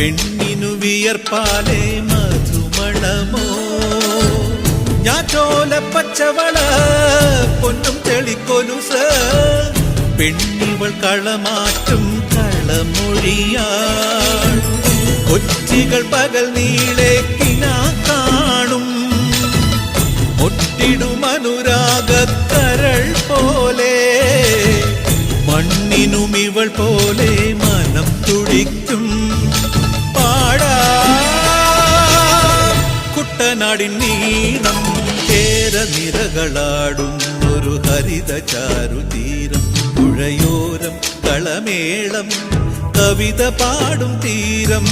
പെണ്ണിനു വിയർപ്പാലേ മധുമണമോ ഞാറ്റോല പച്ചവള പൊന്നും തെളിക്കൊലുസ് പെണ്ണിവൾ കളമാറ്റും കളമൊഴിയാൾ കൊച്ചികൾ പകൽ നീളെ കിനാ കാണും ഒട്ടിടും അനുരാഗക്കരൾ പോലെ മണ്ണിനും ഇവൾ പോലെ മനം തുടിക്കും പാടാ കുട്ടനാടിൻ നീണം കേര നിരകളാടും ഒരു ഹരിത ചാരുതീരം പുഴയോരം കളമേളം കവിത പാടും തീരം